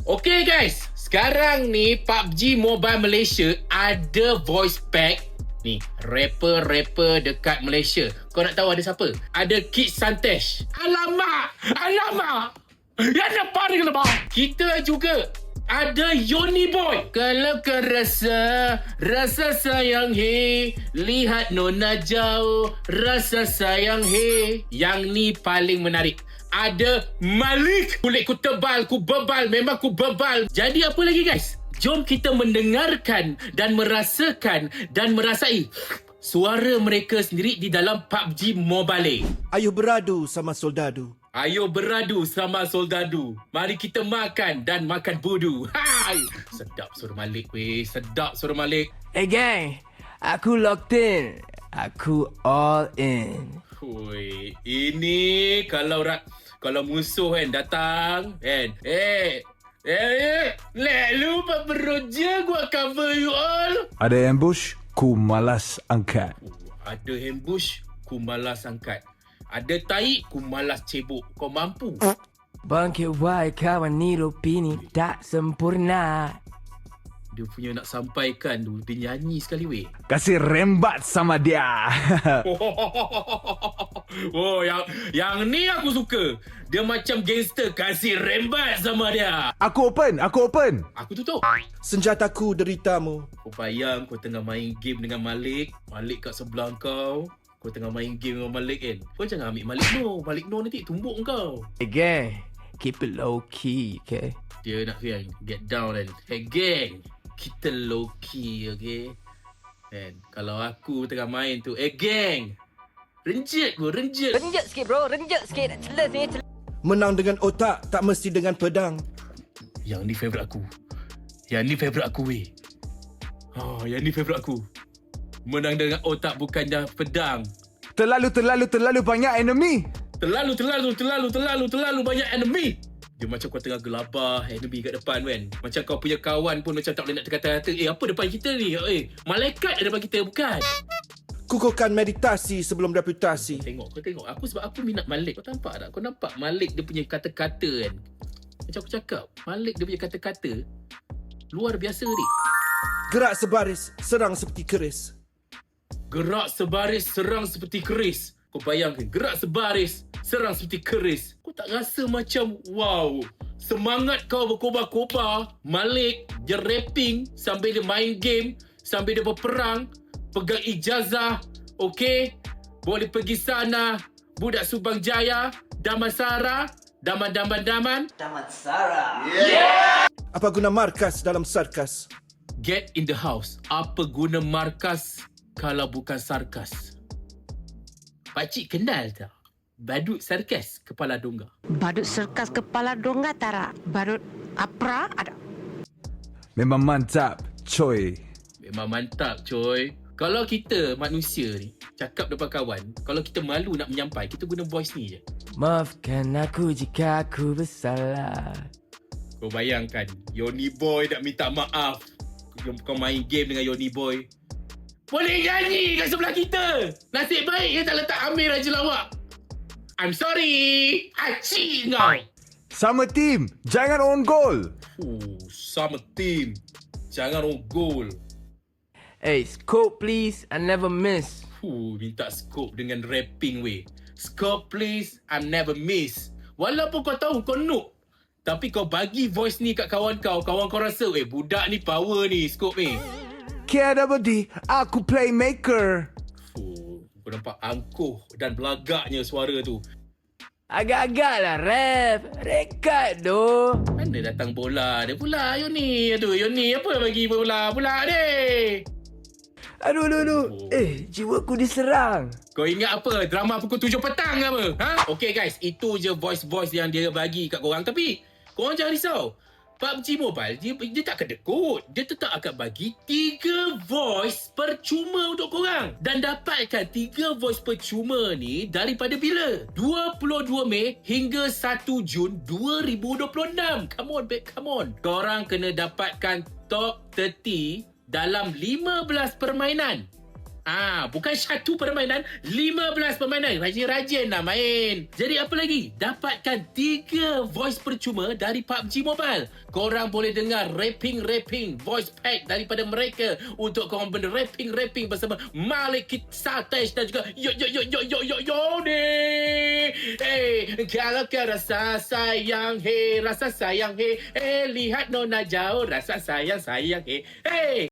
Okay guys, sekarang ni PUBG Mobile Malaysia ada voice pack ni, rapper dekat Malaysia. Kau nak tahu ada siapa? Ada Kid Santesh. Alamak! Yang nak paling lemak. Kita juga ada Yoni Boy. Kalau kau rasa sayang he, lihat nona jauh, rasa sayang he. Yang ni paling menarik. Ada Malik. Kulit ku tebal, ku bebal, memang ku bebal. Jadi apa lagi guys? Jom kita mendengarkan dan merasakan dan merasai suara mereka sendiri di dalam PUBG Mobile. Ayo beradu sama soldadu. Ayo beradu sama soldadu. Mari kita makan dan makan budu. Hai! Sedap suara Malik weh. Sedap suara Malik. Hey gang, aku locked in. Aku all in. Hui, ini kalau musuh kan datang kan. Let lu beroja gua cover you all. Ada ambush, ku malas angkat. Ada ambush, ku malas angkat. Ada tahi, ku malas cebok. Kau mampu? Bangkit wahai kawan ni opini tak sempurna. Dia punya nak sampaikan tu, dia nyanyi sekali weh. Kasih rembat sama dia. Oh, yang ni aku suka. Dia macam gangster, kasih rembat sama dia. Aku open. Aku tutup. Senjataku deritamu. Kau bayang kau tengah main game dengan Malik kat sebelah kau. Kau tengah main game dengan Malik kan. Kau jangan ambil Malik no nanti tumbuk kau. Hey gang, keep it low key, okay? Dia nak get down kan. Hey gang, kita low key, okay? Kan, kalau aku tengah main tu, gang, renjet. Renjet sikit bro, renjet sikit. Celah sini. Menang dengan otak, tak mesti dengan pedang. Yang ni favourite aku weh. Oh, yang ni favourite aku. Menang dengan otak bukan dah pedang. Terlalu banyak enemy. Terlalu banyak enemy. Dia macam kau tengah gelabah enemy kat depan kan. Macam kau punya kawan pun macam tak boleh nak kata-kata, apa depan kita ni? Malaikat ada depan kita bukan? Kukuhkan meditasi sebelum reputasi. Kau tengok. Sebab aku minat Malik. Kau nampak tak? Kau nampak Malik dia punya kata-kata kan? Macam aku cakap, Malik dia punya kata-kata luar biasa ni. Gerak sebaris, serang seperti keris. Gerak sebaris, serang seperti keris. Kau bayangkan, gerak sebaris, serang seperti keris. Kau tak rasa macam, wow, semangat kau berkobar-kobar. Malik, dia rapping sambil dia main game, sambil dia berperang, pegang ijazah, okey? Boleh pergi sana, budak Subang Jaya, Damansara, Daman. Damansara. Apa guna markas dalam sarkas? Get in the house. Apa guna markas kalau bukan sarkas? Pakcik kenal tak? Badut sarkas kepala dongga. Badut serkas kepala dongga tara. Badut apra ada. Memang mantap, coy. Memang mantap, coy. Kalau kita manusia ni cakap depan kawan, kalau kita malu nak menyampai, kita guna voice ni je. Maafkan aku jika aku bersalah. Kau bayangkan, Yoni Boy nak minta maaf. Kau main game dengan Yoni Boy. Boleh nyanyi kat sebelah kita. Nasib baik dia tak letak Amir Raja Lawak. I'm sorry. Acik kau. Sama team, jangan on goal. Sama team. Jangan on goal. Hey, scope please, I never miss. Minta scope dengan rapping weh. Scope please, I never miss. Walaupun kau tahu kau noob, tapi kau bagi voice ni kat kawan kau rasa, budak ni power ni, scope ni. Tiada bedi, aku playmaker. Kau nampak angkuh dan belagaknya suara tu. Agak-agak lah rap. Rekat doh. Mana datang bola dia pula, Yoni apa bagi bola pula ni? Aduh. Jiwaku diserang. Kau ingat apa? Drama pukul 7 petang ke apa? Ha? Okay guys, itu je voice yang dia bagi kat korang. Tapi, korang jangan risau. PUBG Mobile, dia tak kedekut. Dia tetap akan bagi 3 voice percuma untuk korang. Dan dapatkan 3 voice percuma ni daripada bila? 22 Mei hingga 1 Jun 2026. Come on, babe, come on. Korang kena dapatkan top 30 dalam 15 permainan. Bukan satu permainan, 15 permainan. Rajin-rajin nak main. Jadi apa lagi? Dapatkan 3 voice percuma dari PUBG Mobile. Korang boleh dengar rapping voice pack daripada mereka untuk korang rapping bersama Malik Kit Santesh dan juga yo ni. Kalau kau rasa sayang, rasa sayang, lihat nona jauh, rasa sayang,